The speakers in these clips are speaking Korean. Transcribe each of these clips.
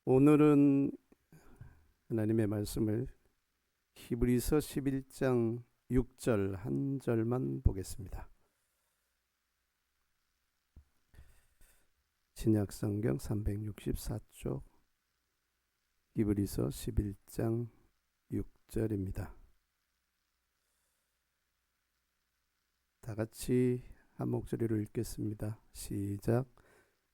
오늘은 하나님의 말씀을 히브리서 11장 6절 한 절만 보겠습니다. 신약성경 364쪽 히브리서 11장 6절입니다. 다 같이 한 목소리로 읽겠습니다. 시작.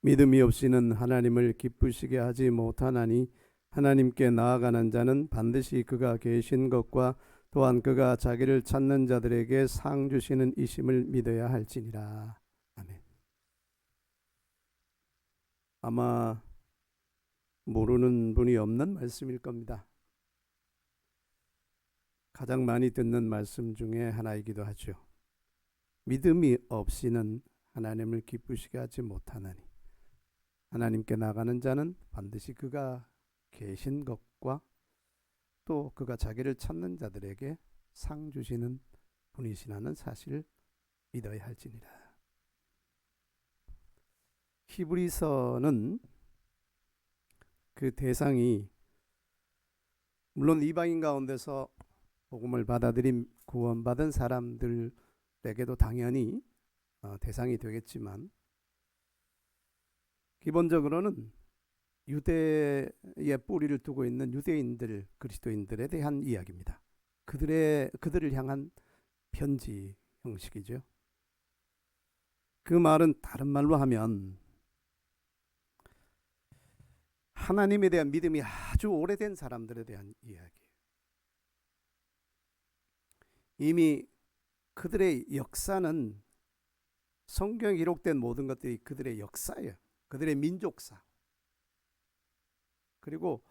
믿음이 없이는 하나님을 기쁘시게 하지 못하나니 하나님께 나아가는 자는 반드시 그가 계신 것과 또한 그가 자기를 찾는 자들에게 상 주시는 이심을 믿어야 할지니라. 아멘. 아마 모르는 분이 없는 말씀일 겁니다. 가장 많이 듣는 말씀 중에 하나이기도 하죠. 믿음이 없이는 하나님을 기쁘시게 하지 못하나니 하나님께 나가는 자는 반드시 그가 계신 것과 또 그가 자기를 찾는 자들에게 상 주시는 분이시라는 사실을 믿어야 할지니라. 히브리서는 그 대상이 물론 이방인 가운데서 복음을 받아들인 구원받은 사람들에게도 당연히 대상이 되겠지만 기본적으로는 유대의 뿌리를 두고 있는 유대인들, 그리스도인들에 대한 이야기입니다. 그들을 향한 편지 형식이죠. 그 말은 다른 말로 하면 하나님에 대한 믿음이 아주 오래된 사람들에 대한 이야기예요. 이미 그들의 역사는 성경에 기록된 모든 것들이 그들의 역사예요. 그들의 민족사. 그리고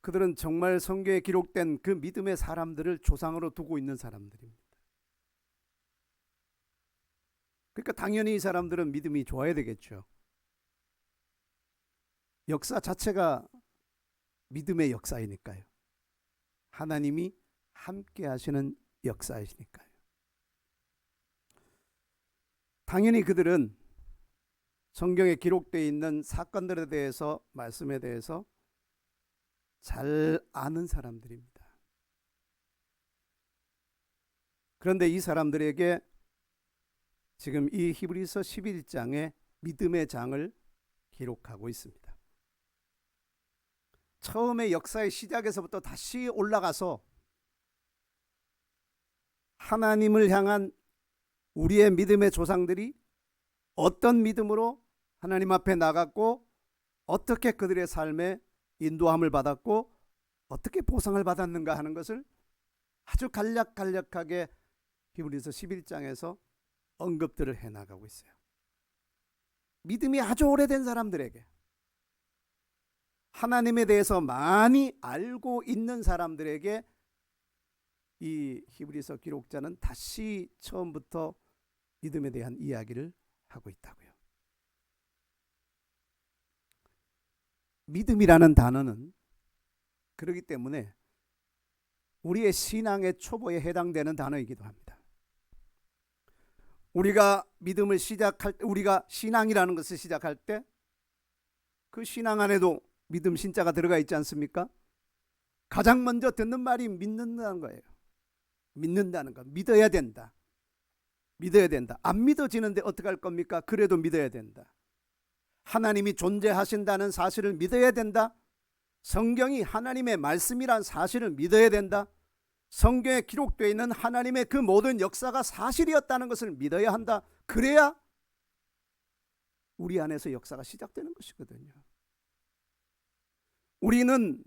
그들은 정말 성경에 기록된 그 믿음의 사람들을 조상으로 두고 있는 사람들입니다. 그러니까 당연히 이 사람들은 믿음이 좋아야 되겠죠. 역사 자체가 믿음의 역사이니까요. 하나님이 함께 하시는 역사이시니까요. 당연히 그들은 성경에 기록되어 있는 사건들에 대해서, 말씀에 대해서 잘 아는 사람들입니다. 그런데 이 사람들에게 지금 이 히브리서 11장에 믿음의 장을 기록하고 있습니다. 처음에 역사의 시작에서부터 다시 올라가서 하나님을 향한 우리의 믿음의 조상들이 어떤 믿음으로 하나님 앞에 나갔고 어떻게 그들의 삶에 인도함을 받았고 어떻게 보상을 받았는가 하는 것을 아주 간략하게 히브리서 11장에서 언급들을 해나가고 있어요. 믿음이 아주 오래된 사람들에게, 하나님에 대해서 많이 알고 있는 사람들에게 이 히브리서 기록자는 다시 처음부터 믿음에 대한 이야기를 하고 있다고요. 믿음이라는 단어는 그렇기 때문에 우리의 신앙의 초보에 해당되는 단어이기도 합니다. 우리가 믿음을 시작할 때, 우리가 신앙이라는 것을 시작할 때 그 신앙 안에도 믿음 신자가 들어가 있지 않습니까? 가장 먼저 듣는 말이 믿는다는 거예요. 믿는다는 것, 믿어야 된다. 믿어야 된다. 안 믿어지는데 어떡할 겁니까? 그래도 믿어야 된다. 하나님이 존재하신다는 사실을 믿어야 된다. 성경이 하나님의 말씀이란 사실을 믿어야 된다. 성경에 기록되어 있는 하나님의 그 모든 역사가 사실이었다는 것을 믿어야 한다. 그래야 우리 안에서 역사가 시작되는 것이거든요. 우리는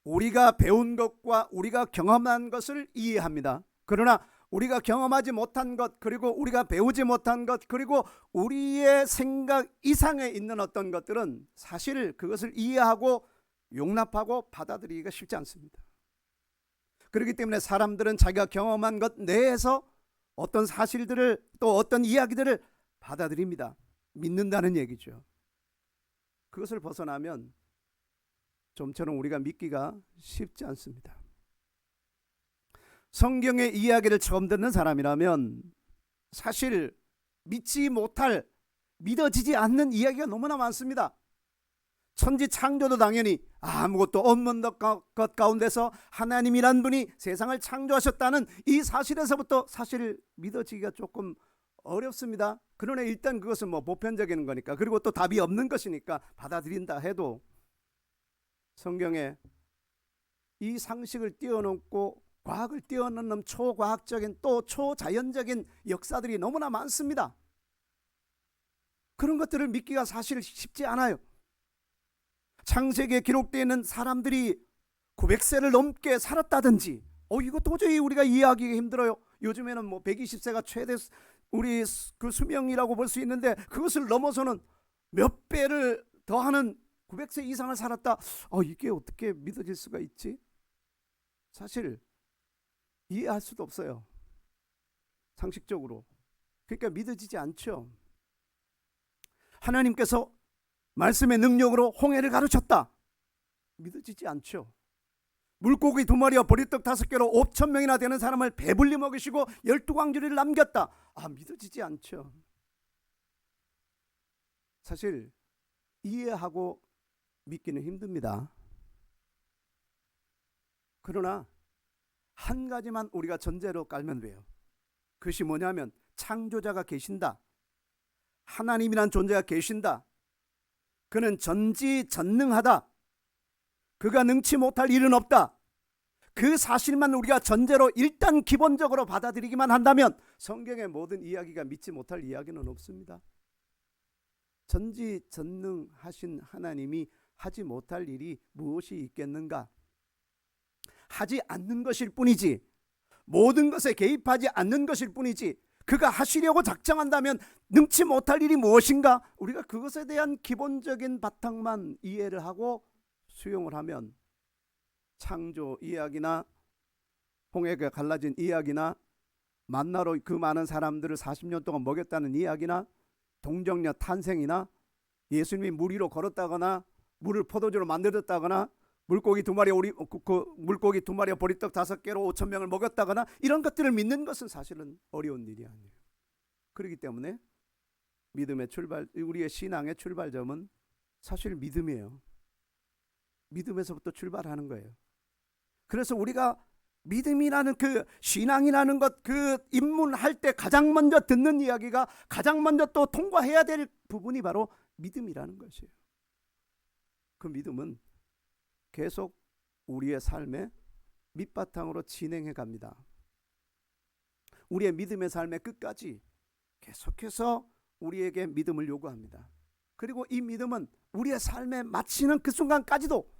우리가 배운 것과 우리가 경험한 것을 이해합니다. 그러나 우리가 경험하지 못한 것, 그리고 우리가 배우지 못한 것, 그리고 우리의 생각 이상에 있는 어떤 것들은 사실 그것을 이해하고 용납하고 받아들이기가 쉽지 않습니다. 그렇기 때문에 사람들은 자기가 경험한 것 내에서 어떤 사실들을, 또 어떤 이야기들을 받아들입니다. 믿는다는 얘기죠. 그것을 벗어나면 좀처럼 우리가 믿기가 쉽지 않습니다. 성경의 이야기를 처음 듣는 사람이라면 사실 믿지 못할, 믿어지지 않는 이야기가 너무나 많습니다. 천지 창조도 당연히 아무것도 없는 것 가운데서 하나님이란 분이 세상을 창조하셨다는 이 사실에서부터 사실 믿어지기가 조금 어렵습니다. 그러나 일단 그것은 뭐 보편적인 거니까, 그리고 또 답이 없는 것이니까 받아들인다 해도 성경에 이 상식을 뛰어넘고 과학을 뛰어넘는 초과학적인 또 초자연적인 역사들이 너무나 많습니다. 그런 것들을 믿기가 사실 쉽지 않아요. 창세기에 기록되어 있는 사람들이 900세를 넘게 살았다든지, 이거 도저히 우리가 이해하기가 힘들어요. 요즘에는 뭐 120세가 최대 우리 그 수명이라고 볼 수 있는데, 그것을 넘어서는 몇 배를 더하는 900세 이상을 살았다. 이게 어떻게 믿어질 수가 있지? 사실 이해할 수도 없어요, 상식적으로. 그러니까 믿어지지 않죠. 하나님께서 말씀의 능력으로 홍해를 가르쳤다. 믿어지지 않죠. 물고기 2마리와 보리떡 5개로 5,000명이나 되는 사람을 배불리 먹이시고 12광주리를 남겼다. 믿어지지 않죠. 사실 이해하고 믿기는 힘듭니다. 그러나 한 가지만 우리가 전제로 깔면 돼요. 그것이 뭐냐면 창조자가 계신다. 하나님이란 존재가 계신다. 그는 전지전능하다. 그가 능치 못할 일은 없다. 그 사실만 우리가 전제로 일단 기본적으로 받아들이기만 한다면 성경의 모든 이야기가 믿지 못할 이야기는 없습니다. 전지전능하신 하나님이 하지 못할 일이 무엇이 있겠는가? 하지 않는 것일 뿐이지, 모든 것에 개입하지 않는 것일 뿐이지, 그가 하시려고 작정한다면 능치 못할 일이 무엇인가? 우리가 그것에 대한 기본적인 바탕만 이해를 하고 수용을 하면 창조 이야기나 홍해가 갈라진 이야기나 만나로 그 많은 사람들을 40년 동안 먹였다는 이야기나 동정녀 탄생이나 예수님이 물 위로 걸었다거나 물을 포도주로 만들었다거나 물고기 2마리와 보리떡 5개로 5,000명을 먹였다거나 이런 것들을 믿는 것은 사실은 어려운 일이 아니에요. 그렇기 때문에 우리의 신앙의 출발점은 사실 믿음이에요. 믿음에서부터 출발하는 거예요. 그래서 우리가 믿음이라는 그 신앙이라는 것, 그 입문할 때 가장 먼저 듣는 이야기가, 가장 먼저 또 통과해야 될 부분이 바로 믿음이라는 것이에요. 그 믿음은 계속 우리의 삶의 밑바탕으로 진행해 갑니다. 우리의 믿음의 삶의 끝까지 계속해서 우리에게 믿음을 요구합니다. 그리고 이 믿음은 우리의 삶에 마치는 그 순간까지도,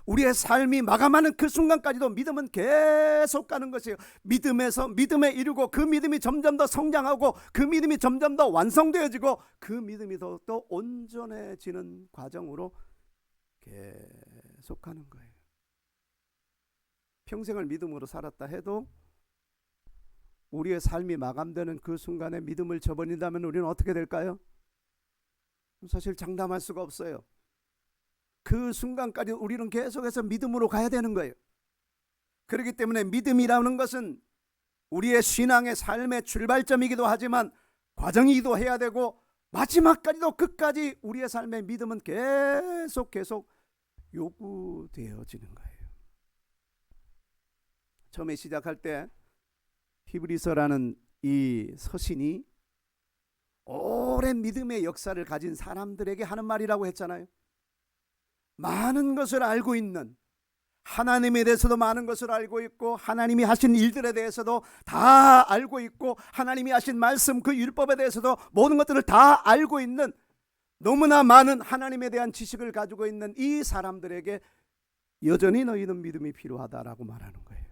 우리의 삶이 마감하는 그 순간까지도 믿음은 계속 가는 것이에요. 믿음에서 믿음에 이르고 그 믿음이 점점 더 성장하고 그 믿음이 점점 더 완성되어지고 그 믿음이 더 온전해지는 과정으로 계속 가는 거예요. 평생을 믿음으로 살았다 해도 우리의 삶이 마감되는 그 순간에 믿음을 저버린다면 우리는 어떻게 될까요? 사실 장담할 수가 없어요. 그 순간까지 우리는 계속해서 믿음으로 가야 되는 거예요. 그렇기 때문에 믿음이라는 것은 우리의 신앙의 삶의 출발점이기도 하지만 과정이기도 해야 되고, 마지막까지도 끝까지 우리의 삶의 믿음은 계속 요구되어지는 거예요. 처음에 시작할 때 히브리서라는 이 서신이 오랜 믿음의 역사를 가진 사람들에게 하는 말이라고 했잖아요. 많은 것을 알고 있는, 하나님에 대해서도 많은 것을 알고 있고 하나님이 하신 일들에 대해서도 다 알고 있고 하나님이 하신 말씀, 그 율법에 대해서도 모든 것들을 다 알고 있는, 너무나 많은 하나님에 대한 지식을 가지고 있는 이 사람들에게 여전히 너희는 믿음이 필요하다라고 말하는 거예요.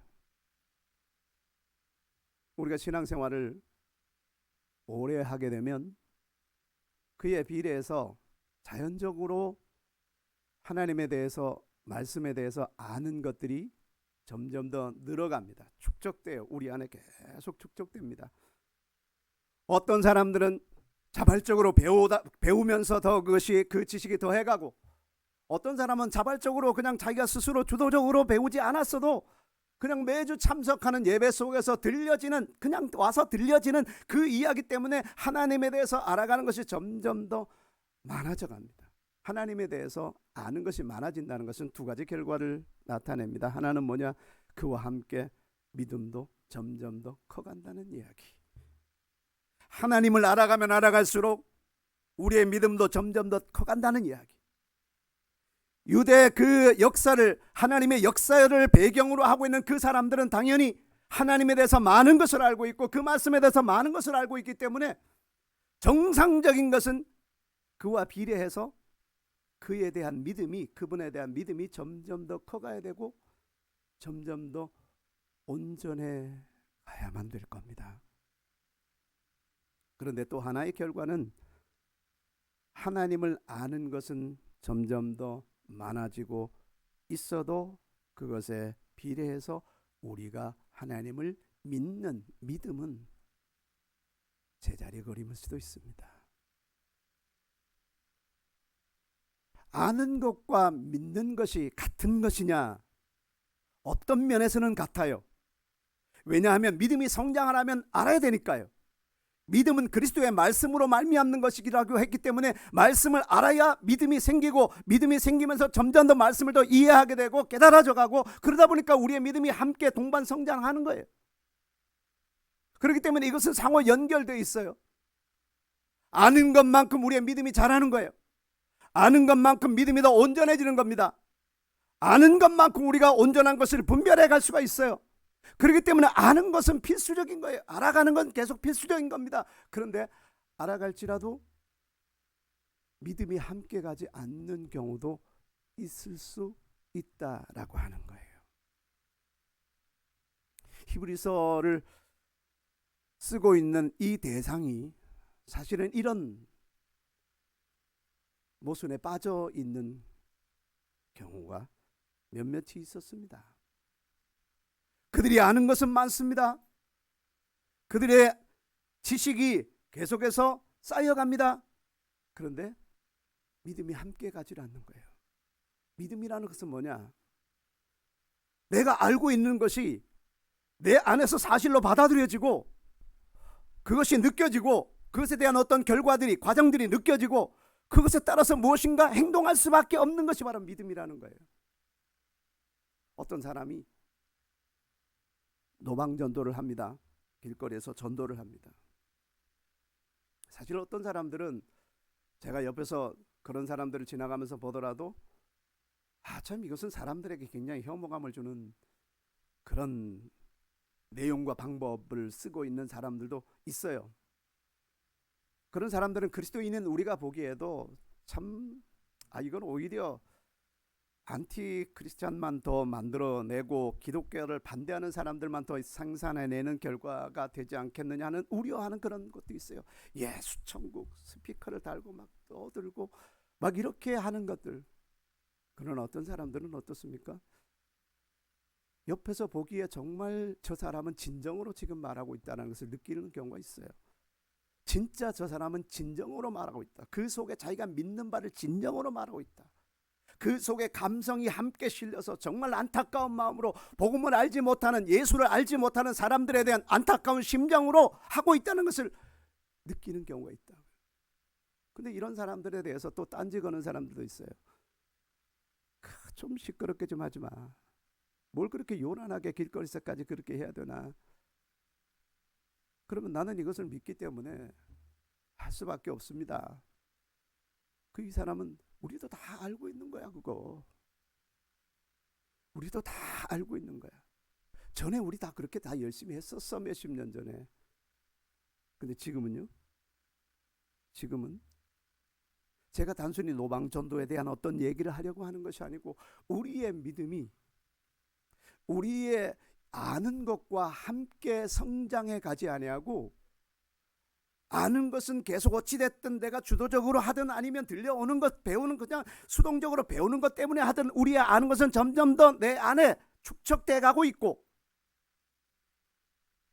우리가 신앙생활을 오래 하게 되면 그에 비례해서 자연적으로 하나님에 대해서, 말씀에 대해서 아는 것들이 점점 더 늘어갑니다. 축적돼요. 우리 안에 계속 축적됩니다. 어떤 사람들은 자발적으로 배우면서 더 그것이, 그 지식이 더 해가고, 어떤 사람은 자발적으로 그냥 자기가 스스로 주도적으로 배우지 않았어도 그냥 매주 참석하는 예배 속에서 들려지는, 그냥 와서 들려지는 그 이야기 때문에 하나님에 대해서 알아가는 것이 점점 더 많아져 갑니다. 하나님에 대해서 아는 것이 많아진다는 것은 두 가지 결과를 나타냅니다. 하나는 뭐냐? 그와 함께 믿음도 점점 더 커간다는 이야기. 하나님을 알아가면 알아갈수록 우리의 믿음도 점점 더 커간다는 이야기. 유대 그 역사를, 하나님의 역사를 배경으로 하고 있는 그 사람들은 당연히 하나님에 대해서 많은 것을 알고 있고 그 말씀에 대해서 많은 것을 알고 있기 때문에 정상적인 것은 그와 비례해서 그에 대한 믿음이, 그분에 대한 믿음이 점점 더 커가야 되고 점점 더 온전해 가야만 될 겁니다. 그런데 또 하나의 결과는 하나님을 아는 것은 점점 더 많아지고 있어도 그것에 비례해서 우리가 하나님을 믿는 믿음은 제자리걸음일 수도 있습니다. 아는 것과 믿는 것이 같은 것이냐? 어떤 면에서는 같아요. 왜냐하면 믿음이 성장하려면 알아야 되니까요. 믿음은 그리스도의 말씀으로 말미암는 것이라고 했기 때문에 말씀을 알아야 믿음이 생기고 믿음이 생기면서 점점 더 말씀을 더 이해하게 되고 깨달아져 가고 그러다 보니까 우리의 믿음이 함께 동반 성장하는 거예요. 그렇기 때문에 이것은 상호 연결되어 있어요. 아는 것만큼 우리의 믿음이 자라는 거예요. 아는 것만큼 믿음이 더 온전해지는 겁니다. 아는 것만큼 우리가 온전한 것을 분별해 갈 수가 있어요. 그렇기 때문에 아는 것은 필수적인 거예요. 알아가는 건 계속 필수적인 겁니다. 그런데 알아갈지라도 믿음이 함께 가지 않는 경우도 있을 수 있다라고 하는 거예요. 히브리서를 쓰고 있는 이 대상이 사실은 이런 모순에 빠져 있는 경우가 몇몇이 있었습니다. 그들이 아는 것은 많습니다. 그들의 지식이 계속해서 쌓여갑니다. 그런데 믿음이 함께 가지 않는 거예요. 믿음이라는 것은 뭐냐? 내가 알고 있는 것이 내 안에서 사실로 받아들여지고 그것이 느껴지고 그것에 대한 어떤 결과들이, 과정들이 느껴지고 그것에 따라서 무엇인가 행동할 수밖에 없는 것이 바로 믿음이라는 거예요. 어떤 사람이 노방전도를 합니다. 길거리에서 전도를 합니다. 사실 어떤 사람들은 제가 옆에서 그런 사람들을 지나가면서 보더라도 참 이것은 사람들에게 굉장히 혐오감을 주는 그런 내용과 방법을 쓰고 있는 사람들도 있어요. 그런 사람들은 그리스도인인 우리가 보기에도 참 이건 오히려 안티 크리스찬만 더 만들어내고 기독교를 반대하는 사람들만 더 생산해내는 결과가 되지 않겠느냐 하는 우려하는 그런 것도 있어요. 수천국 스피커를 달고 막 떠들고 막 이렇게 하는 것들. 그러나 어떤 사람들은 어떻습니까? 옆에서 보기에 정말 저 사람은 진정으로 지금 말하고 있다는 것을 느끼는 경우가 있어요. 진짜 저 사람은 진정으로 말하고 있다. 그 속에 자기가 믿는 바를 진정으로 말하고 있다. 그 속에 감성이 함께 실려서 정말 안타까운 마음으로 복음을 알지 못하는, 예수를 알지 못하는 사람들에 대한 안타까운 심정으로 하고 있다는 것을 느끼는 경우가 있다. 근데 이런 사람들에 대해서 또 딴지 거는 사람들도 있어요. 좀 시끄럽게 좀 하지 마. 뭘 그렇게 요란하게 길거리에서까지 그렇게 해야 되나? 그러면 나는 이것을 믿기 때문에 할 수밖에 없습니다. 이 사람은 우리도 다 알고 있는 거야. 그거 우리도 다 알고 있는 거야. 전에 우리 다 그렇게 다 열심히 했었어. 몇십 년 전에. 근데 지금은요? 지금은 제가 단순히 노방전도에 대한 어떤 얘기를 하려고 하는 것이 아니고 우리의 믿음이 우리의 아는 것과 함께 성장해 가지 아니하고, 아는 것은 계속 어찌됐든 내가 주도적으로 하든 아니면 들려오는 것, 배우는 그냥 수동적으로 배우는 것 때문에 하든 우리의 아는 것은 점점 더 내 안에 축적돼 가고 있고,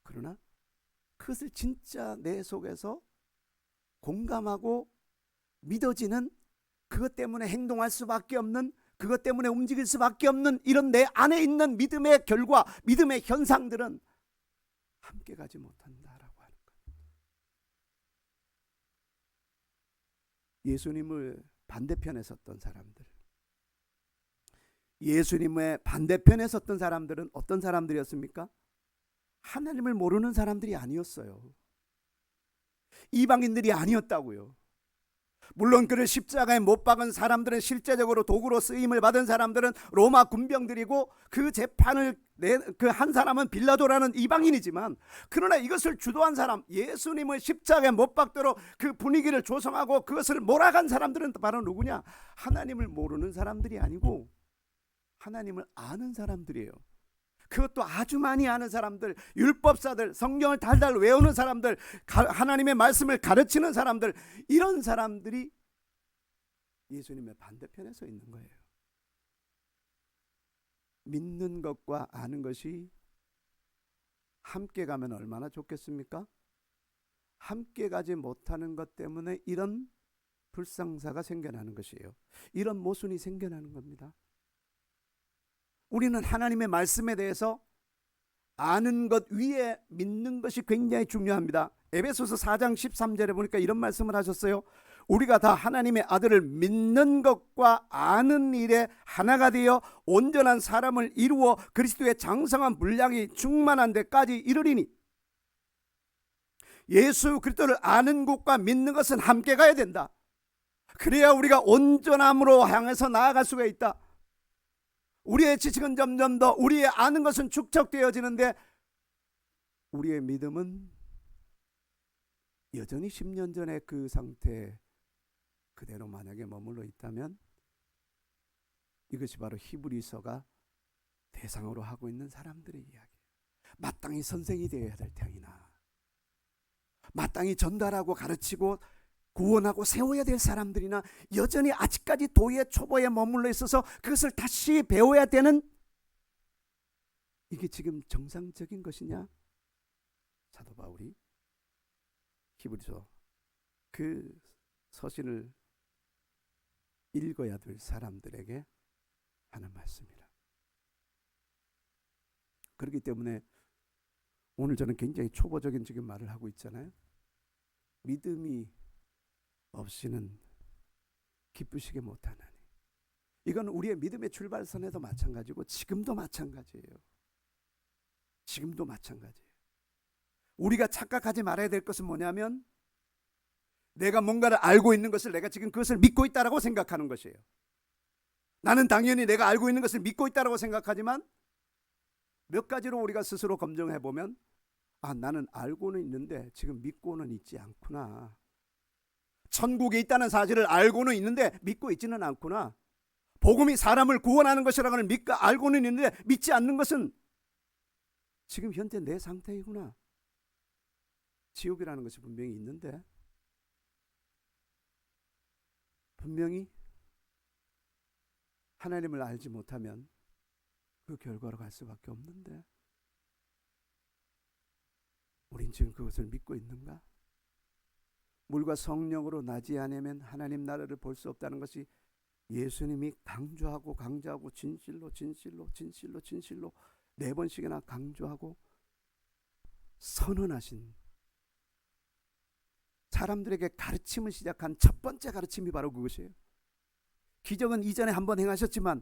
그러나 그것을 진짜 내 속에서 공감하고 믿어지는, 그것 때문에 행동할 수밖에 없는, 그것 때문에 움직일 수밖에 없는 이런 내 안에 있는 믿음의 결과, 믿음의 현상들은 함께 가지 못한다라고 하는 거예요. 예수님을 반대편에 섰던 사람들, 예수님의 반대편에 섰던 사람들은 어떤 사람들이었습니까? 하나님을 모르는 사람들이 아니었어요. 이방인들이 아니었다고요. 물론 그를 십자가에 못 박은 사람들은 실제적으로 도구로 쓰임을 받은 사람들은 로마 군병들이고 그 재판을 그 한 사람은 빌라도라는 이방인이지만, 그러나 이것을 주도한 사람, 예수님을 십자가에 못 박도록 그 분위기를 조성하고 그것을 몰아간 사람들은 바로 누구냐? 하나님을 모르는 사람들이 아니고 하나님을 아는 사람들이에요. 그것도 아주 많이 아는 사람들, 율법사들, 성경을 달달 외우는 사람들, 하나님의 말씀을 가르치는 사람들, 이런 사람들이 예수님의 반대편에 서 있는 거예요. 믿는 것과 아는 것이 함께 가면 얼마나 좋겠습니까? 함께 가지 못하는 것 때문에 이런 불상사가 생겨나는 것이에요. 이런 모순이 생겨나는 겁니다. 우리는 하나님의 말씀에 대해서 아는 것 위에 믿는 것이 굉장히 중요합니다. 에베소서 4장 13절에 보니까 이런 말씀을 하셨어요. 우리가 다 하나님의 아들을 믿는 것과 아는 일에 하나가 되어 온전한 사람을 이루어 그리스도의 장성한 분량이 충만한 데까지 이르리니. 예수 그리스도를 아는 것과 믿는 것은 함께 가야 된다. 그래야 우리가 온전함으로 향해서 나아갈 수가 있다. 우리의 지식은 점점 더, 우리의 아는 것은 축적되어지는데 우리의 믿음은 여전히 10년 전에 그 상태 그대로 만약에 머물러 있다면 이것이 바로 히브리서가 대상으로 하고 있는 사람들의 이야기예요. 마땅히 선생이 되어야 될 터이나, 마땅히 전달하고 가르치고 구원하고 세워야 될 사람들이나 여전히 아직까지 도의 초보에 머물러 있어서 그것을 다시 배워야 되는, 이게 지금 정상적인 것이냐? 사도 바울이 히브리서 그 서신을 읽어야 될 사람들에게 하는 말씀이라. 그렇기 때문에 오늘 저는 굉장히 초보적인 지금 말을 하고 있잖아요. 믿음이 없이는 기쁘시게 못하나니. 이건 우리의 믿음의 출발선에도 마찬가지고 지금도 마찬가지예요. 지금도 마찬가지예요. 우리가 착각하지 말아야 될 것은 뭐냐면 내가 뭔가를 알고 있는 것을, 내가 지금 그것을 믿고 있다라고 생각하는 것이에요. 나는 당연히 내가 알고 있는 것을 믿고 있다라고 생각하지만 몇 가지로 우리가 스스로 검증해 보면, 아, 나는 알고는 있는데 지금 믿고는 있지 않구나. 천국에 있다는 사실을 알고는 있는데 믿고 있지는 않구나. 복음이 사람을 구원하는 것이라고는 알고는 있는데 믿지 않는 것은 지금 현재 내 상태이구나. 지옥이라는 것이 분명히 있는데, 분명히 하나님을 알지 못하면 그 결과로 갈 수밖에 없는데, 우린 지금 그것을 믿고 있는가? 물과 성령으로 나지 않으면 하나님 나라를 볼 수 없다는 것이 예수님이 강조하고 강조하고 진실로 진실로 진실로 진실로 4번씩이나 강조하고 선언하신, 사람들에게 가르침을 시작한 첫 번째 가르침이 바로 그것이에요. 기적은 이전에 한번 행하셨지만,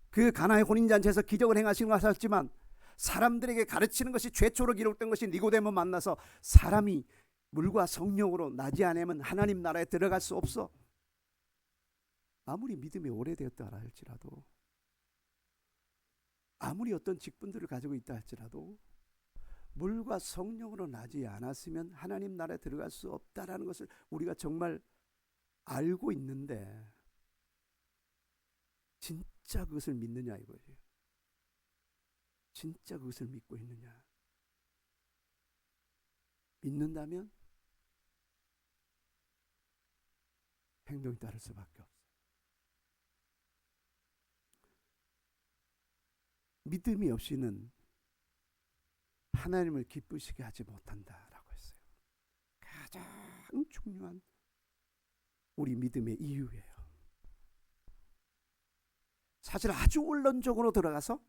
그 가나의 혼인잔치에서 기적을 행하신 거 하셨지만, 사람들에게 가르치는 것이 최초로 기록된 것이 니고데모 만나서 사람이 물과 성령으로 나지 않으면 하나님 나라에 들어갈 수 없어. 아무리 믿음이 오래되었다 할지라도, 아무리 어떤 직분들을 가지고 있다 할지라도 물과 성령으로 나지 않았으면 하나님 나라에 들어갈 수 없다라는 것을 우리가 정말 알고 있는데 진짜 그것을 믿느냐 이거예요. 진짜 그것을 믿고 있느냐. 믿는다면 행동이 따를 수밖에 없어요. 믿음이 없이는 하나님을 기쁘시게 하지 못한다라고 했어요. 가장 중요한 우리 믿음의 이유예요. 사실 아주 원론적으로 들어가서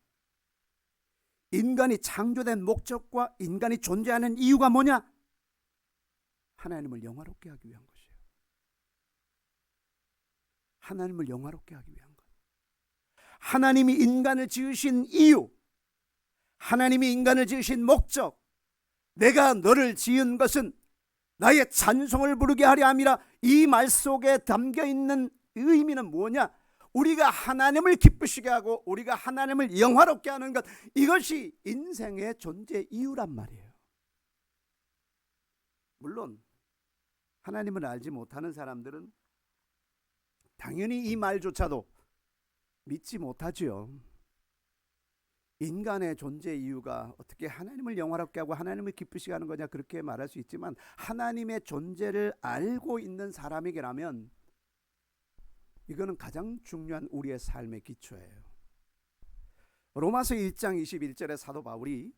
인간이 창조된 목적과 인간이 존재하는 이유가 뭐냐? 하나님을 영화롭게 하기 위한 것이에요. 하나님을 영화롭게 하기 위한 것. 하나님이 인간을 지으신 이유, 하나님이 인간을 지으신 목적, 내가 너를 지은 것은 나의 찬송을 부르게 하려 함이라. 이 말 속에 담겨 있는 의미는 뭐냐? 우리가 하나님을 기쁘시게 하고 우리가 하나님을 영화롭게 하는 것, 이것이 인생의 존재 이유란 말이에요. 물론 하나님을 알지 못하는 사람들은 당연히 이 말조차도 믿지 못하지요. 인간의 존재 이유가 어떻게 하나님을 영화롭게 하고 하나님을 기쁘시게 하는 거냐, 그렇게 말할 수 있지만 하나님의 존재를 알고 있는 사람에게라면 이거는 가장 중요한 우리의 삶의 기초예요. 로마서 1장 21절에 사도 바울이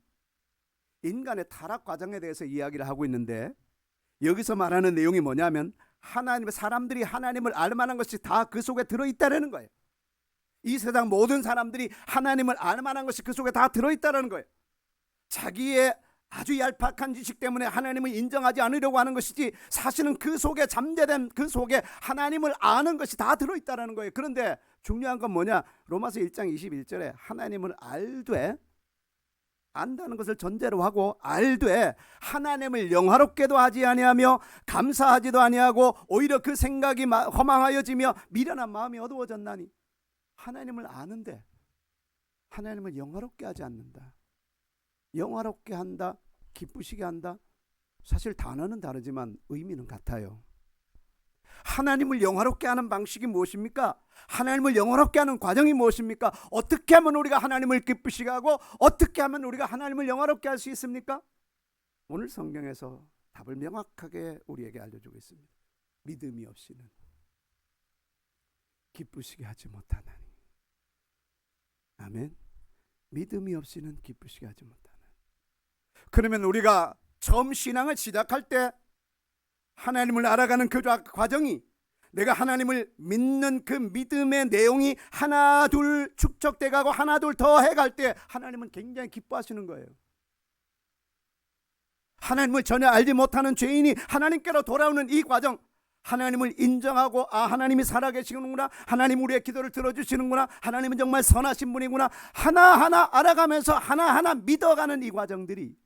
인간의 타락 과정에 대해서 이야기를 하고 있는데, 여기서 말하는 내용이 뭐냐면 사람들이 하나님을 알 만한 것이 다 그 속에 들어있다는 거예요. 이 세상 모든 사람들이 하나님을 알 만한 것이 그 속에 다 들어있다는 거예요. 자기의 아주 얄팍한 지식 때문에 하나님을 인정하지 않으려고 하는 것이지, 사실은 그 속에 잠재된 그 속에 하나님을 아는 것이 다 들어있다는 거예요. 그런데 중요한 건 뭐냐? 로마서 1장 21절에 하나님을 알되, 안다는 것을 전제로 하고 알되 하나님을 영화롭게도 하지 아니하며 감사하지도 아니하고 오히려 그 생각이 허망하여지며 미련한 마음이 어두워졌나니. 하나님을 아는데 하나님을 영화롭게 하지 않는다. 영화롭게 한다, 기쁘시게 한다, 사실 단어는 다르지만 의미는 같아요. 하나님을 영화롭게 하는 방식이 무엇입니까? 하나님을 영화롭게 하는 과정이 무엇입니까? 어떻게 하면 우리가 하나님을 기쁘시게 하고 어떻게 하면 우리가 하나님을 영화롭게 할 수 있습니까? 오늘 성경에서 답을 명확하게 우리에게 알려주고 있습니다. 믿음이 없이는 기쁘시게 하지 못하나니. 아멘. 믿음이 없이는 기쁘시게 하지 못하나니. 그러면 우리가 처음 신앙을 시작할 때 하나님을 알아가는 그 과정이, 내가 하나님을 믿는 그 믿음의 내용이 하나 둘 축적돼 가고 하나 둘 더 해갈 때 하나님은 굉장히 기뻐하시는 거예요. 하나님을 전혀 알지 못하는 죄인이 하나님께로 돌아오는 이 과정, 하나님을 인정하고 하나님이 살아계시는구나, 하나님 우리의 기도를 들어주시는구나, 하나님은 정말 선하신 분이구나, 하나하나 알아가면서 하나하나 믿어가는 이 과정들이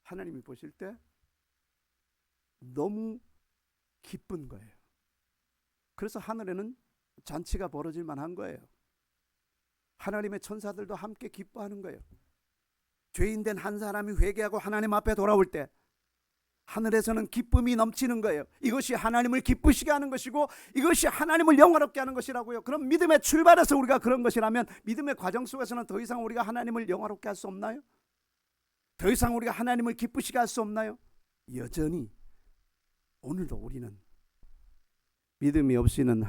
하나님이 보실 때 너무 기쁜 거예요. 그래서 하늘에는 잔치가 벌어질 만한 거예요. 하나님의 천사들도 함께 기뻐하는 거예요. 죄인된 한 사람이 회개하고 하나님 앞에 돌아올 때 하늘에서는 기쁨이 넘치는 거예요. 이것이 하나님을 기쁘시게 하는 것이고 이것이 하나님을 영화롭게 하는 것이라고요. 그럼 믿음의 출발에서 우리가 그런 것이라면 믿음의 과정 속에서는 더 이상 우리가 하나님을 영화롭게 할 수 없나요? 더 이상 우리가 하나님을 기쁘시게 할 수 없나요? 여전히 오늘도 우리는 믿음이 없이는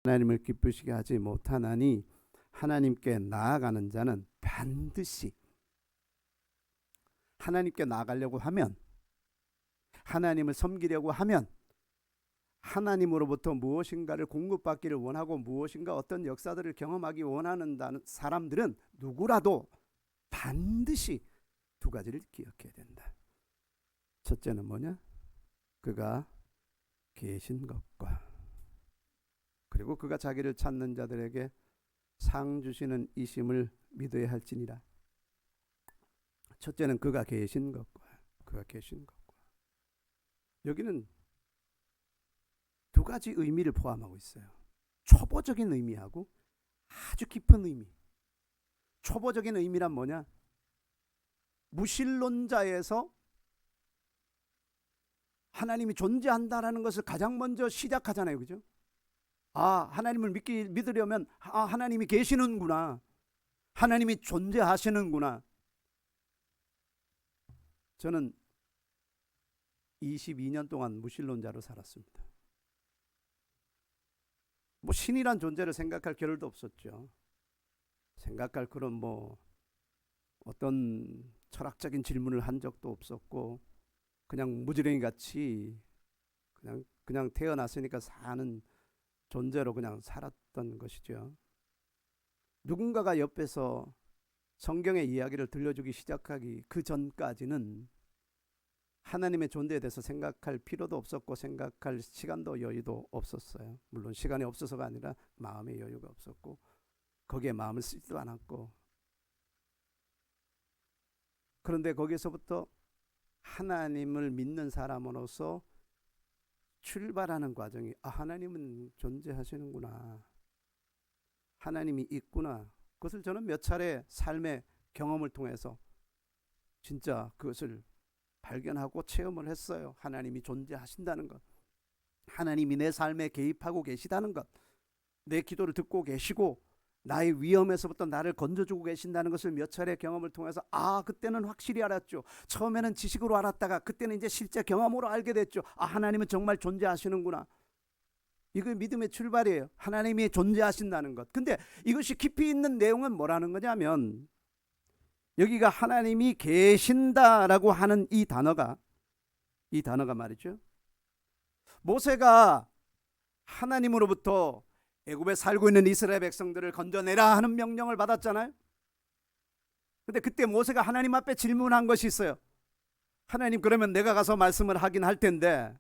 하나님을 기쁘시게 하지 못하나니 하나님께 나아가는 자는 반드시 하나님께 나아가려고 하면, 하나님을 섬기려고 하면, 하나님으로부터 무엇인가를 공급받기를 원하고 무엇인가 어떤 역사들을 경험하기 원하는 사람들은 누구라도 반드시 두 가지를 기억해야 된다. 첫째는 뭐냐? 그가 계신 것과, 그리고 그가 자기를 찾는 자들에게 상 주시는 이심을 믿어야 할지니라. 첫째는 그가 계신 것과, 그가 계신 것과. 여기는 두 가지 의미를 포함하고 있어요. 초보적인 의미하고 아주 깊은 의미. 초보적인 의미란 뭐냐? 무신론자에서 하나님이 존재한다라는 것을 가장 먼저 시작하잖아요. 그죠? 아, 하나님을 믿으려면 하나님이 계시는구나. 하나님이 존재하시는구나. 저는 22년 동안 무신론자로 살았습니다. 뭐 신이란 존재를 생각할 겨를도 없었죠. 생각할 그런 뭐 어떤 철학적인 질문을 한 적도 없었고, 그냥 무지랭이 같이 그냥 태어났으니까 사는 존재로 그냥 살았던 것이죠. 누군가가 옆에서 성경의 이야기를 들려주기 시작하기 그 전까지는 하나님의 존재에 대해서 생각할 필요도 없었고 생각할 시간도 여유도 없었어요. 물론 시간이 없어서가 아니라 마음의 여유가 없었고 거기에 마음을 쓰지도 않았고. 그런데 거기서부터 하나님을 믿는 사람으로서 출발하는 과정이, 아, 하나님은 존재하시는구나, 하나님이 있구나, 그것을 저는 몇 차례 삶의 경험을 통해서 진짜 그것을 발견하고 체험을 했어요. 하나님이 존재하신다는 것, 하나님이 내 삶에 개입하고 계시다는 것, 내 기도를 듣고 계시고 나의 위험에서부터 나를 건져주고 계신다는 것을 몇 차례 경험을 통해서, 아, 그때는 확실히 알았죠. 처음에는 지식으로 알았다가 그때는 이제 실제 경험으로 알게 됐죠. 아, 하나님은 정말 존재하시는구나. 이거 믿음의 출발이에요. 하나님이 존재하신다는 것. 근데 이것이 깊이 있는 내용은 뭐라는 거냐면, 여기가 하나님이 계신다라고 하는 이 단어가 말이죠, 모세가 하나님으로부터 애굽에 살고 있는 이스라엘 백성들을 건져내라 하는 명령을 받았잖아요. 근데 그때 모세가 하나님 앞에 질문한 것이 있어요. 하나님, 그러면 내가 가서 말씀을 하긴 할 텐데,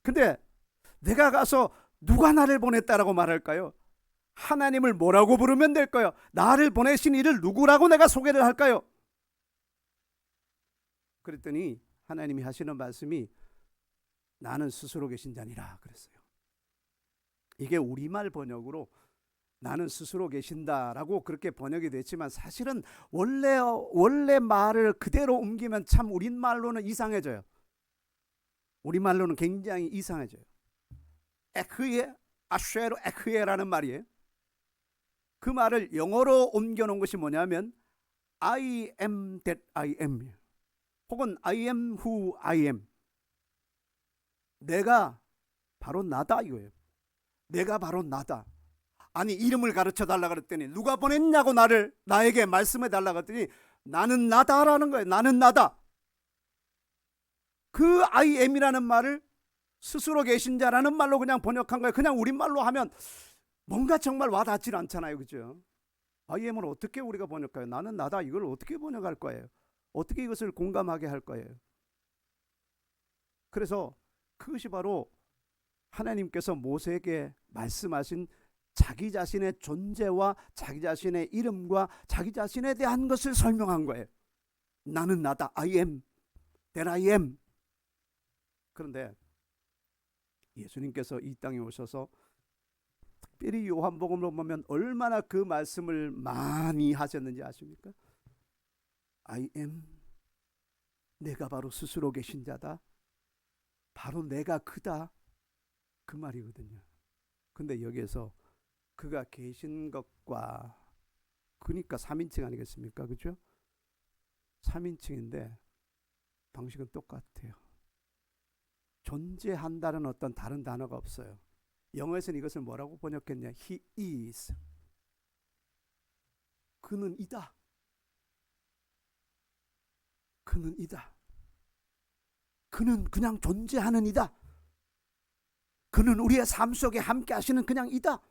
근데 내가 가서 누가 나를 보냈다라고 말할까요? 하나님을 뭐라고 부르면 될까요? 나를 보내신 이를 누구라고 내가 소개를 할까요? 그랬더니 하나님이 하시는 말씀이 나는 스스로 계신 자니라 그랬어요. 이게 우리말 번역으로 나는 스스로 계신다라고 그렇게 번역이 됐지만, 사실은 원래 말을 그대로 옮기면 참 우리말로는 이상해져요. 우리말로는 굉장히 이상해져요. 에크예, 아쉐로 에크예라는 말이에요. 그 말을 영어로 옮겨놓은 것이 뭐냐면 I am that I am, 혹은 I am who I am. 내가 바로 나다 이거예요. 내가 바로 나다. 아니, 이름을 가르쳐 달라 그랬더니 누가 보냈냐고 나에게 말씀해 달라 그랬더니 나는 나다라는 거예요. 나는 나다. 그 I am이라는 말을 스스로 계신 자라는 말로 그냥 번역한 거예요. 그냥 우리말로 하면 뭔가 정말 와닿질 않잖아요. 그죠? I am을 어떻게 우리가 번역해요? 나는 나다, 이걸 어떻게 번역할 거예요? 어떻게 이것을 공감하게 할 거예요? 그래서 그것이 바로 하나님께서 모세에게 말씀하신 자기 자신의 존재와 자기 자신의 이름과 자기 자신에 대한 것을 설명한 거예요. 나는 나다. I am that I am. 그런데 예수님께서 이 땅에 오셔서 특별히 요한복음으로 보면 얼마나 그 말씀을 많이 하셨는지 아십니까? I am, 내가 바로 스스로 계신 자다, 바로 내가 그다, 그 말이거든요. 근데 여기에서 그가 계신 것과, 그러니까 3인칭 아니겠습니까? 그죠? 3인칭인데 방식은 똑같아요. 존재한다는 어떤 다른 단어가 없어요. 영어에서는 이것을 뭐라고 번역했냐? He is. 그는 이다. 그는 이다. 그는 그냥 존재하는 이다. 그는 우리의 삶 속에 함께 하시는 그냥 이다.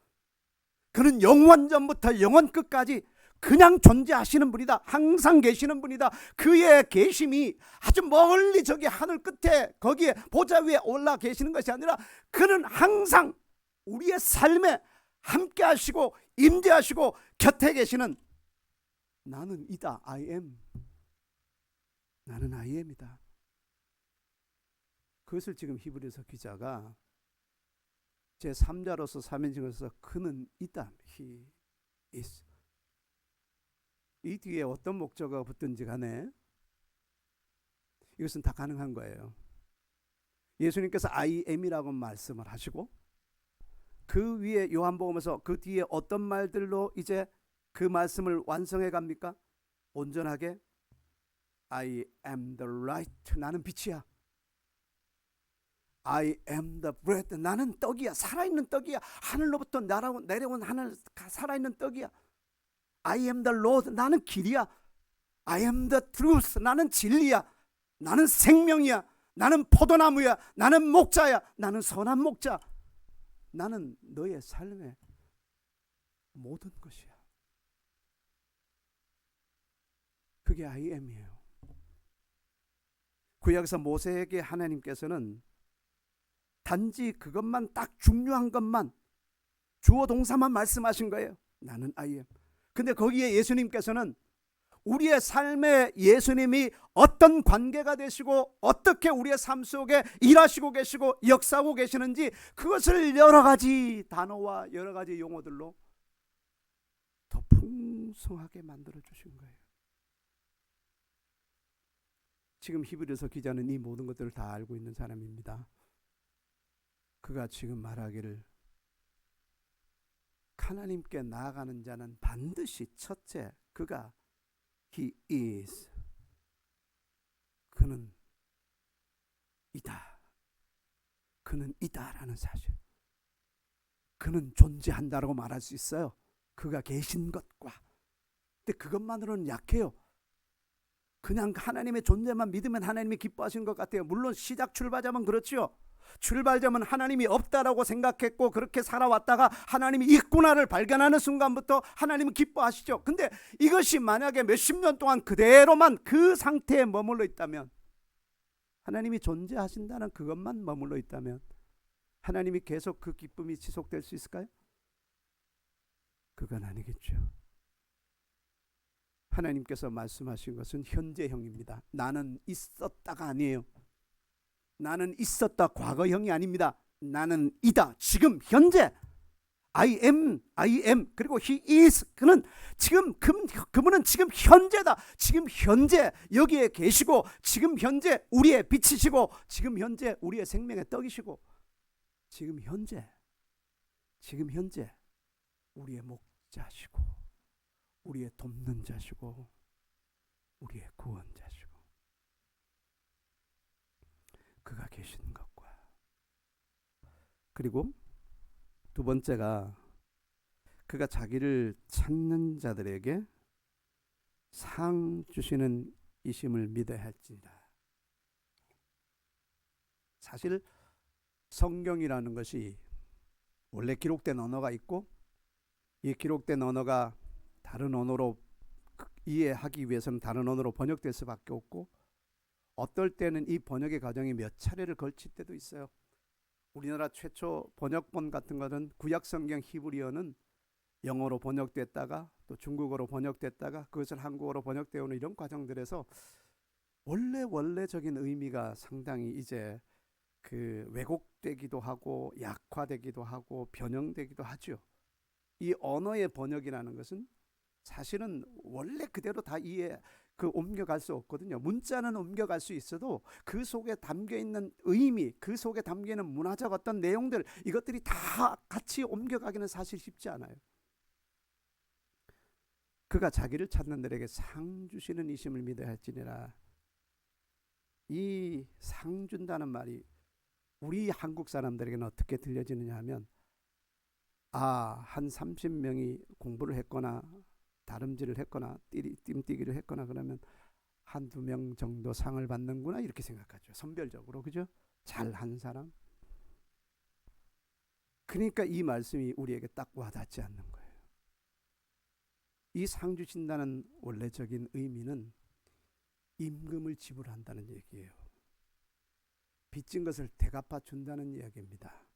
그는 영원전부터 영원 끝까지 그냥 존재하시는 분이다. 항상 계시는 분이다. 그의 계심이 아주 멀리 저기 하늘 끝에 거기에 보좌 위에 올라 계시는 것이 아니라 그는 항상 우리의 삶에 함께 하시고 임재하시고 곁에 계시는 나는 이다. I am. 나는 I am이다. 그것을 지금 히브리서 기자가 제3자로서 삼인칭으로서 그는 이다. He is. 이 뒤에 어떤 목적어가 붙든지 간에 이것은 다 가능한 거예요. 예수님께서 I am이라고 말씀을 하시고 그 위에 요한복음에서 그 뒤에 어떤 말들로 이제 그 말씀을 완성해 갑니까? 온전하게 I am the light. 나는 빛이야. I am the bread. 나는 떡이야. 살아있는 떡이야. 하늘로부터 내려온 하늘 살아있는 떡이야. I am the Lord. 나는 길이야. I am the truth. 나는 진리야. 나는 생명이야. 나는 포도나무야. 나는 목자야. 나는 선한 목자. 나는 너의 삶의 모든 것이야. 그게 I am이에요. 구약에서 모세에게 하나님께서는 단지 그것만 딱 중요한 것만 주어 동사만 말씀하신 거예요. 나는 I am. 근데 거기에 예수님께서는 우리의 삶에 예수님이 어떤 관계가 되시고 어떻게 우리의 삶 속에 일하시고 계시고 역사하고 계시는지 그것을 여러 가지 단어와 여러 가지 용어들로 더 풍성하게 만들어 주신 거예요. 지금 히브리서 기자는 이 모든 것들을 다 알고 있는 사람입니다. 그가 지금 말하기를 하나님께 나아가는 자는 반드시 첫째 그가 He is. 그는 이다. 그는 이다라는 사실. 그는 존재한다라고 말할 수 있어요. 그가 계신 것과. 근데 그것만으로는 약해요. 그냥 하나님의 존재만 믿으면 하나님이 기뻐하시는 것 같아요. 물론 시작 출발점은 그렇죠. 출발점은 하나님이 없다라고 생각했고 그렇게 살아왔다가 하나님이 있구나를 발견하는 순간부터 하나님은 기뻐하시죠. 근데 이것이 만약에 몇십 년 동안 그대로만 그 상태에 머물러 있다면, 하나님이 존재하신다는 그것만 머물러 있다면 하나님이 계속 그 기쁨이 지속될 수 있을까요? 그건 아니겠죠. 하나님께서 말씀하신 것은 현재형입니다. 나는 있었다가 아니에요. 나는 있었다 과거형이 아닙니다. 나는 이다 지금 현재. I am 그리고 He is. 그는 지금 그분은 지금 현재다. 지금 현재 여기에 계시고 지금 현재 우리의 빛이시고 지금 현재 우리의 생명의 떡이시고 지금 현재 우리의 목자시고 우리의 돕는 자시고 우리의 구원자시고 그가 계신 것과, 그리고 두 번째가 그가 자기를 찾는 자들에게 상 주시는 이심을 믿어야 할지니라. 사실 성경이라는 것이 원래 기록된 언어가 있고 이 기록된 언어가 다른 언어로 이해하기 위해서는 다른 언어로 번역될 수밖에 없고 어떨 때는 이 번역의 과정이 몇 차례를 걸칠 때도 있어요. 우리나라 최초 번역본 같은 것은 구약성경 히브리어는 영어로 번역됐다가 또 중국어로 번역됐다가 그것을 한국어로 번역되어 오는 이런 과정들에서 원래적인 의미가 상당히 이제 그 왜곡되기도 하고 약화되기도 하고 변형되기도 하죠. 이 언어의 번역이라는 것은 사실은 원래 그대로 다 옮겨갈 수 없거든요. 문자는 옮겨갈 수 있어도 그 속에 담겨있는 의미, 그 속에 담겨있는 문화적 어떤 내용들, 이것들이 다 같이 옮겨가기는 사실 쉽지 않아요. 그가 자기를 찾는 들에게 상 주시는 이심을 믿어야 할지니라. 이 상 준다는 말이 우리 한국 사람들에게는 어떻게 들려지느냐 하면 한 30명이 공부를 했거나 다름질을 했거나 띠뛰기를 했거나 그러면 한두 명 정도 상을 받는구나 이렇게 생각하죠. 선별적으로. 그죠? 잘한 사람. 그러니까 이 말씀이 우리에게 딱 와닿지 않는 거예요. 이 상 주신다는 원래적인 의미는 임금을 지불한다는 얘기예요. 빚진 것을 대갚아 준다는 이야기입니다.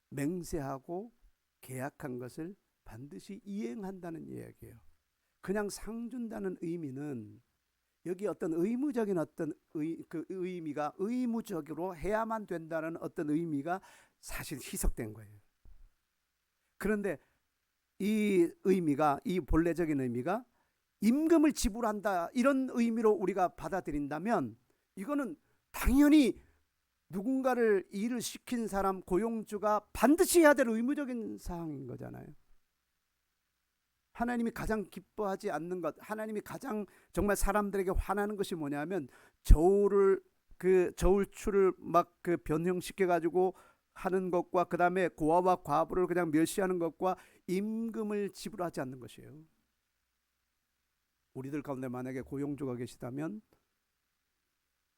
맹세하고 계약한 것을 반드시 이행한다는 이야기예요. 그냥 상 준다는 의미는 여기 어떤 의무적인 어떤 그 의미가 의무적으로 해야만 된다는 어떤 의미가 사실 희석된 거예요. 그런데 이 의미가, 이 본래적인 의미가 임금을 지불한다 이런 의미로 우리가 받아들인다면 이거는 당연히 누군가를 일을 시킨 사람, 고용주가 반드시 해야 될 의무적인 사항인 거잖아요. 하나님이 가장 기뻐하지 않는 것, 하나님이 가장 정말 사람들에게 화나는 것이 뭐냐면 저울추를 막 그 변형시켜 가지고 하는 것과 그 다음에 고아와 과부를 그냥 멸시하는 것과 임금을 지불하지 않는 것이에요. 우리들 가운데 만약에 고용주가 계시다면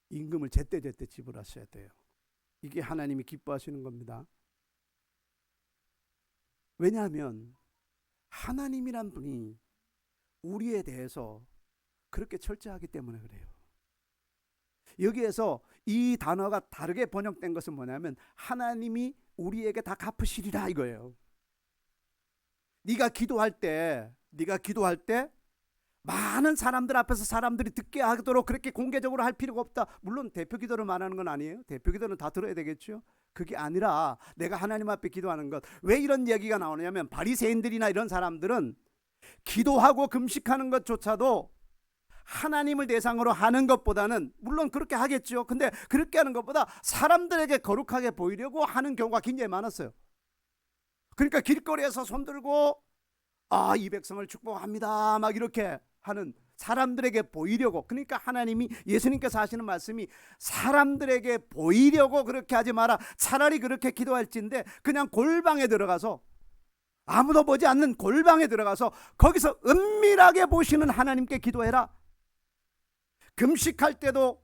임금을 제때제때 지불하셔야 돼요. 이게 하나님이 기뻐하시는 겁니다. 왜냐하면 하나님이란 분이 우리에 대해서 그렇게 철저하기 때문에 그래요. 여기에서 이 단어가 다르게 번역된 것은 뭐냐면 하나님이 우리에게 다 갚으시리라 이거예요. 네가 기도할 때 많은 사람들 앞에서 사람들이 듣게 하도록 그렇게 공개적으로 할 필요가 없다. 물론 대표 기도를 말하는 건 아니에요. 대표 기도는 다 들어야 되겠죠. 그게 아니라 내가 하나님 앞에 기도하는 것. 왜 이런 얘기가 나오냐면 바리새인들이나 이런 사람들은 기도하고 금식하는 것조차도 하나님을 대상으로 하는 것보다는, 물론 그렇게 하겠죠. 근데 그렇게 하는 것보다 사람들에게 거룩하게 보이려고 하는 경우가 굉장히 많았어요. 그러니까 길거리에서 손들고 이 백성을 축복합니다 막 이렇게 하는, 사람들에게 보이려고. 그러니까 하나님이, 예수님께서 하시는 말씀이 사람들에게 보이려고 그렇게 하지 마라. 차라리 그렇게 기도할진데 그냥 골방에 들어가서, 아무도 보지 않는 골방에 들어가서 거기서 은밀하게 보시는 하나님께 기도해라. 금식할 때도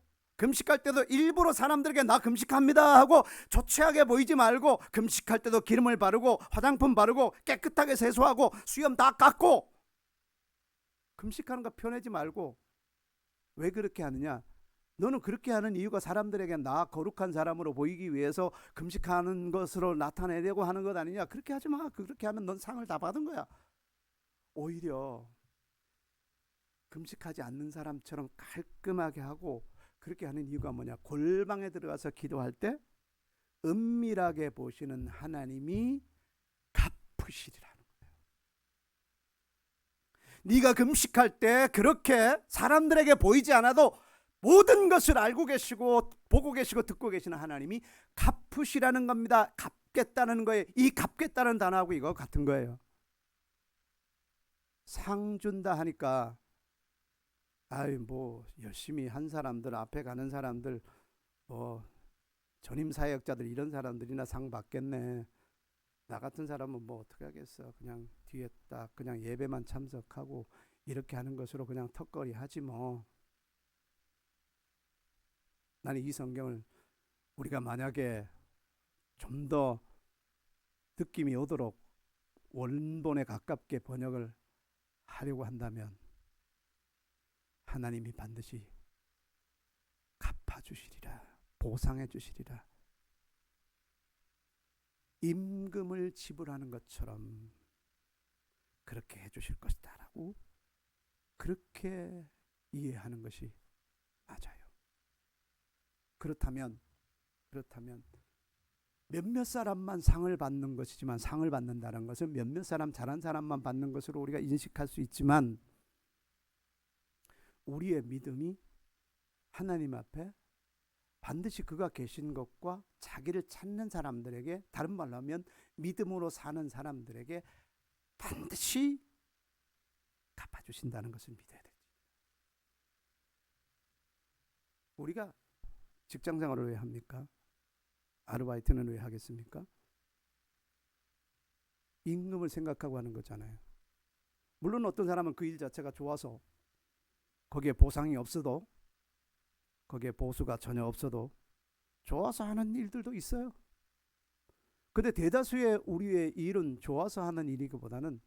일부러 사람들에게 나 금식합니다 하고 조치하게 보이지 말고, 금식할 때도 기름을 바르고 화장품 바르고 깨끗하게 세수하고 수염 다 깎고 금식하는 거 펴내지 말고. 왜 그렇게 하느냐? 너는 그렇게 하는 이유가 사람들에게 나 거룩한 사람으로 보이기 위해서 금식하는 것으로 나타내려고 하는 것 아니냐? 그렇게 하지 마. 그렇게 하면 넌 상을 다 받은 거야. 오히려 금식하지 않는 사람처럼 깔끔하게 하고, 그렇게 하는 이유가 뭐냐? 골방에 들어가서 기도할 때 은밀하게 보시는 하나님이 갚으시리라는 거예요. 네가 금식할 때 그렇게 사람들에게 보이지 않아도 모든 것을 알고 계시고 보고 계시고 듣고 계시는 하나님이 갚으시라는 겁니다. 갚겠다는 거예요. 이 갚겠다는 단어하고 이거 같은 거예요. 상 준다 하니까 열심히 한 사람들, 앞에 가는 사람들, 전임 사역자들 이런 사람들이나 상 받겠네. 나 같은 사람은 어떻게 하겠어. 그냥 뒤에 딱 그냥 예배만 참석하고 이렇게 하는 것으로 그냥 턱걸이 하지 뭐. 나는 이 성경을 우리가 만약에 좀 더 느낌이 오도록 원본에 가깝게 번역을 하려고 한다면 하나님이 반드시 갚아주시리라, 보상해주시리라, 임금을 지불하는 것처럼 그렇게 해주실 것이다 라고 그렇게 이해하는 것이 맞아요. 그렇다면 몇몇 사람만 상을 받는 것이지만, 상을 받는다는 것은 몇몇 사람, 잘한 사람만 받는 것으로 우리가 인식할 수 있지만, 우리의 믿음이 하나님 앞에 반드시 그가 계신 것과 자기를 찾는 사람들에게, 다른 말로 하면 믿음으로 사는 사람들에게 반드시 갚아주신다는 것을 믿어야 되지. 우리가 직장생활을 왜 합니까? 아르바이트는 왜 하겠습니까? 임금을 생각하고 하는 거잖아요. 물론 어떤 사람은 그 일 자체가 좋아서 거기에 보상이 없어도, 거기에 보수가 전혀 없어도 좋아서 하는 일들도 있어요. 근데 대다수의 우리의 일은 좋아서 하는 일이기보다는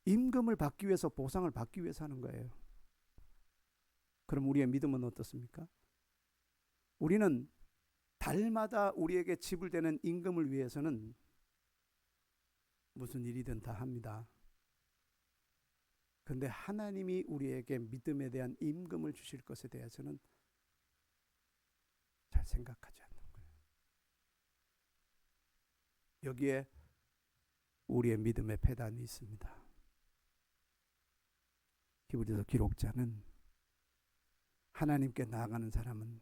임금을 받기 위해서, 보상을 받기 위해서 하는 거예요. 그럼 우리의 믿음은 어떻습니까? 우리는 달마다 우리에게 지불되는 임금을 위해서는 무슨 일이든 다 합니다. 그런데 하나님이 우리에게 믿음에 대한 임금을 주실 것에 대해서는 잘 생각하지 않는 거예요. 여기에 우리의 믿음의 패단이 있습니다. 히브리서 기록자는 하나님께 나아가는 사람은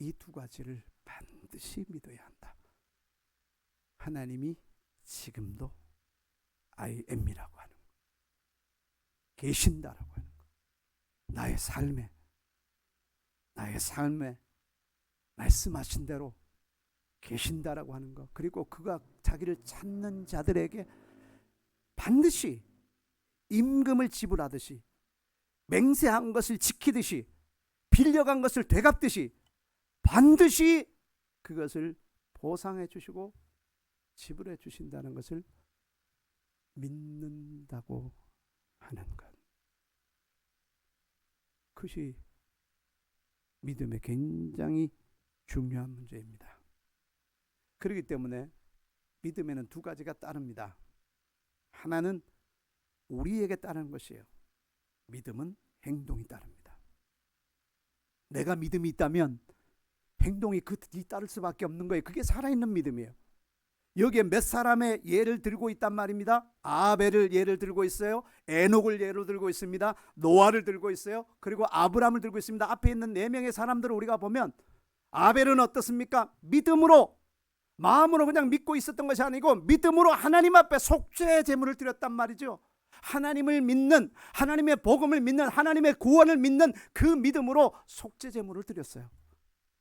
이 두 가지를 반드시 믿어야 한다. 하나님이 지금도 I am이라고 하는 거, 계신다라고 하는 거, 나의 삶에 말씀하신 대로 계신다라고 하는 거, 그리고 그가 자기를 찾는 자들에게 반드시 임금을 지불하듯이, 맹세한 것을 지키듯이, 빌려간 것을 되갚듯이 반드시 그것을 보상해 주시고 지불해 주신다는 것을 믿는다고 하는 것. 그것이 믿음의 굉장히 중요한 문제입니다. 그렇기 때문에 믿음에는 두 가지가 따릅니다. 하나는 우리에게 따르는 것이에요. 믿음은 행동이 따릅니다. 내가 믿음이 있다면 행동이 그 뒤 따를 수밖에 없는 거예요. 그게 살아있는 믿음이에요. 여기에 몇 사람의 예를 들고 있단 말입니다. 아벨을 예를 들고 있어요. 에녹을 예로 들고 있습니다. 노아를 들고 있어요. 그리고 아브람을 들고 있습니다. 앞에 있는 4명의 사람들을 우리가 보면 아벨은 어떻습니까? 믿음으로, 마음으로 그냥 믿고 있었던 것이 아니고 믿음으로 하나님 앞에 속죄 제물을 드렸단 말이죠. 하나님을 믿는, 하나님의 복음을 믿는, 하나님의 구원을 믿는 그 믿음으로 속죄 제물을 드렸어요.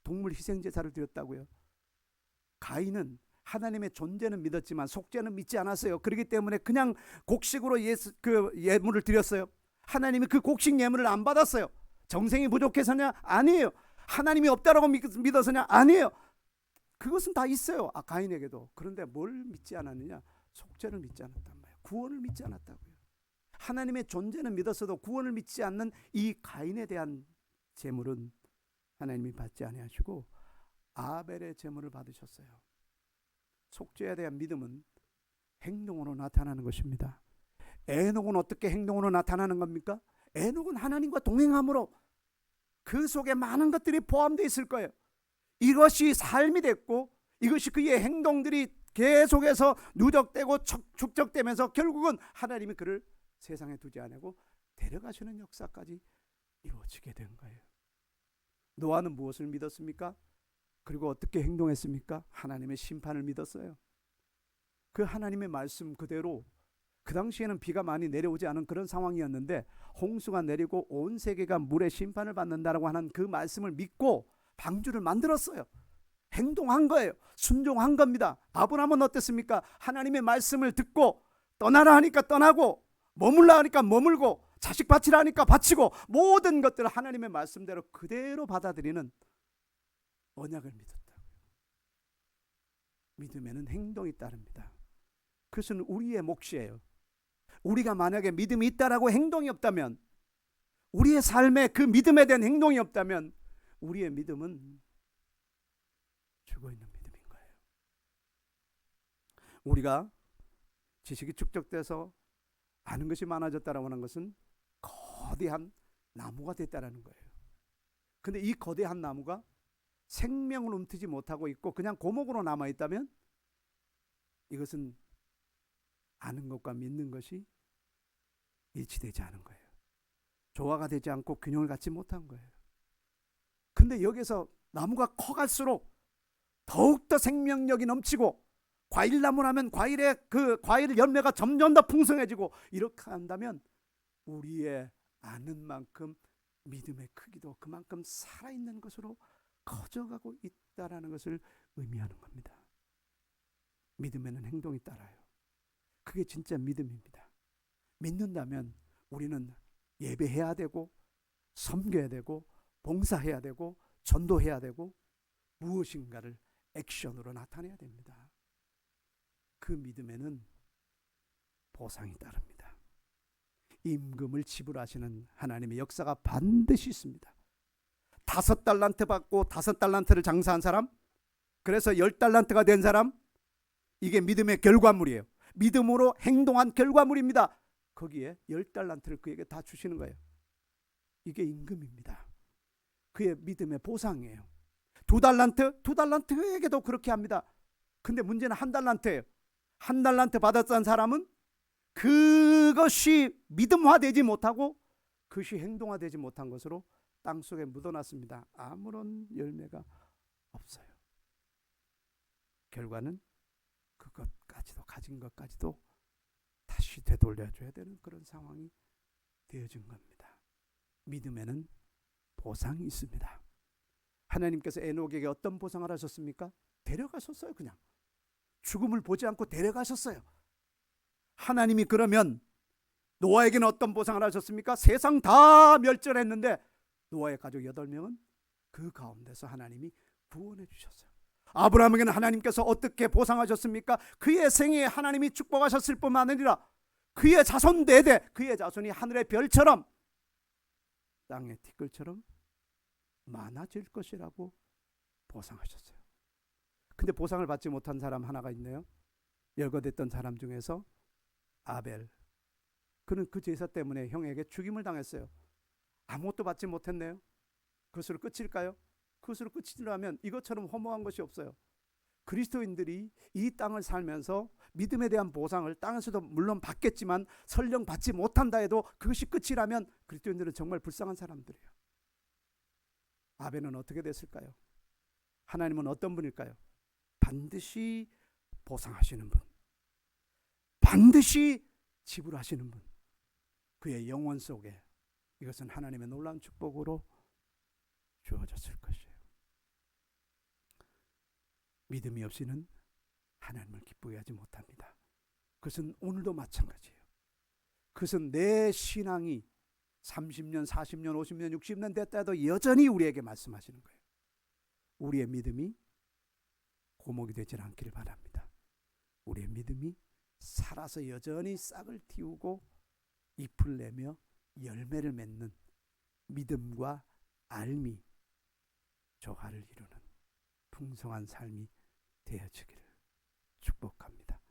동물 희생 제사를 드렸다고요. 가인은 하나님의 존재는 믿었지만 속죄는 믿지 않았어요. 그렇기 때문에 그냥 곡식으로 예물을 드렸어요. 하나님이 그 곡식 예물을 안 받았어요. 정성이 부족해서냐? 아니에요. 하나님이 없다라고 믿어서냐? 아니에요. 그것은 다 있어요. 가인에게도. 그런데 뭘 믿지 않았느냐? 속죄를 믿지 않았단 말이에요. 구원을 믿지 않았다고요. 하나님의 존재는 믿었어도 구원을 믿지 않는 이 가인에 대한 제물은 하나님이 받지 아니하시고 아벨의 제물을 받으셨어요. 속죄에 대한 믿음은 행동으로 나타나는 것입니다. 에녹은 어떻게 행동으로 나타나는 겁니까? 에녹은 하나님과 동행함으로 그 속에 많은 것들이 포함되어 있을 거예요. 이것이 삶이 됐고 이것이 그의 행동들이 계속해서 누적되고 축적되면서 결국은 하나님이 그를 세상에 두지 않고 데려가시는 역사까지 이루어지게 된 거예요. 노아는 무엇을 믿었습니까? 그리고 어떻게 행동했습니까? 하나님의 심판을 믿었어요. 그 하나님의 말씀 그대로, 그 당시에는 비가 많이 내려오지 않은 그런 상황이었는데 홍수가 내리고 온 세계가 물의 심판을 받는다라고 하는 그 말씀을 믿고 방주를 만들었어요. 행동한 거예요. 순종한 겁니다. 아브라함은 어땠습니까? 하나님의 말씀을 듣고 떠나라 하니까 떠나고, 머물라 하니까 머물고, 자식 바치라 하니까 바치고, 모든 것들을 하나님의 말씀대로 그대로 받아들이는 언약을 믿었다고요. 믿음에는 행동이 따릅니다. 그것은 우리의 몫이에요. 우리가 만약에 믿음이 있다라고 행동이 없다면, 우리의 삶에 그 믿음에 대한 행동이 없다면 우리의 믿음은 죽어있는 믿음인 거예요. 우리가 지식이 축적돼서 아는 것이 많아졌다라고 하는 것은 거대한 나무가 됐다라는 거예요. 근데 이 거대한 나무가 생명을 움트지 못하고 있고 그냥 고목으로 남아있다면 이것은 아는 것과 믿는 것이 일치되지 않은 거예요. 조화가 되지 않고 균형을 갖지 못한 거예요. 근데 여기서 나무가 커갈수록 더욱더 생명력이 넘치고, 과일나무라면 과일 열매가 점점 더 풍성해지고, 이렇게 한다면 우리의 아는 만큼 믿음의 크기도 그만큼 살아있는 것으로 커져가고 있다라는 것을 의미하는 겁니다. 믿음에는 행동이 따라요. 그게 진짜 믿음입니다. 믿는다면 우리는 예배해야 되고 섬겨야 되고 봉사해야 되고 전도해야 되고 무엇인가를 액션으로 나타내야 됩니다. 그 믿음에는 보상이 따릅니다. 임금을 지불하시는 하나님의 역사가 반드시 있습니다. 5달란트 받고 5달란트를 장사한 사람, 그래서 10달란트가 된 사람, 이게 믿음의 결과물이에요. 믿음으로 행동한 결과물입니다. 거기에 10달란트를 그에게 다 주시는 거예요. 이게 임금입니다. 그의 믿음의 보상이에요. 2달란트에게도 그렇게 합니다. 근데 문제는 1달란트예요. 1달란트 받았던 사람은 그것이 믿음화되지 못하고 그것이 행동화되지 못한 것으로 땅속에 묻어놨습니다. 아무런 열매가 없어요. 결과는 그것까지도, 가진 것까지도 다시 되돌려줘야 되는 그런 상황이 되어진 겁니다. 믿음에는 보상이 있습니다. 하나님께서 에녹에게 어떤 보상을 하셨습니까? 데려가셨어요. 그냥 죽음을 보지 않고 데려가셨어요. 하나님이 그러면 노아에게는 어떤 보상을 하셨습니까? 세상 다 멸절했는데 노아의 가족 8명은 그 가운데서 하나님이 구원해 주셨어요. 아브라함에게는 하나님께서 어떻게 보상하셨습니까? 그의 생애에 하나님이 축복하셨을 뿐만 아니라 그의 자손 대대, 그의 자손이 하늘의 별처럼 땅의 티끌처럼 많아질 것이라고 보상하셨어요. 근데 보상을 받지 못한 사람 하나가 있네요. 열거됐던 사람 중에서 아벨. 그는 그 제사 때문에 형에게 죽임을 당했어요. 아무것도 받지 못했네요. 그것으로 끝일까요? 그것으로 끝이라면 이것처럼 허무한 것이 없어요. 그리스도인들이 이 땅을 살면서 믿음에 대한 보상을 땅에서도 물론 받겠지만 설령 받지 못한다 해도 그것이 끝이라면 그리스도인들은 정말 불쌍한 사람들이에요. 아벨은 어떻게 됐을까요? 하나님은 어떤 분일까요? 반드시 보상하시는 분, 반드시 지불하시는 분. 그의 영혼 속에 이것은 하나님의 놀라운 축복으로 주어졌을 것이에요. 믿음이 없이는 하나님을 기쁘게 하지 못합니다. 그것은 오늘도 마찬가지예요. 그것은 내 신앙이 30년, 40년, 50년, 60년 됐다 해도 여전히 우리에게 말씀하시는 거예요. 우리의 믿음이 고목이 되지 않기를 바랍니다. 우리의 믿음이 살아서 여전히 싹을 틔우고 잎을 내며 열매를 맺는 믿음과 알미, 조화를 이루는 풍성한 삶이 되어지기를 축복합니다.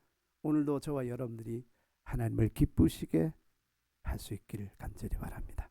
오늘도 저와 여러분들이 하나님을 기쁘시게 할 수 있기를 간절히 바랍니다.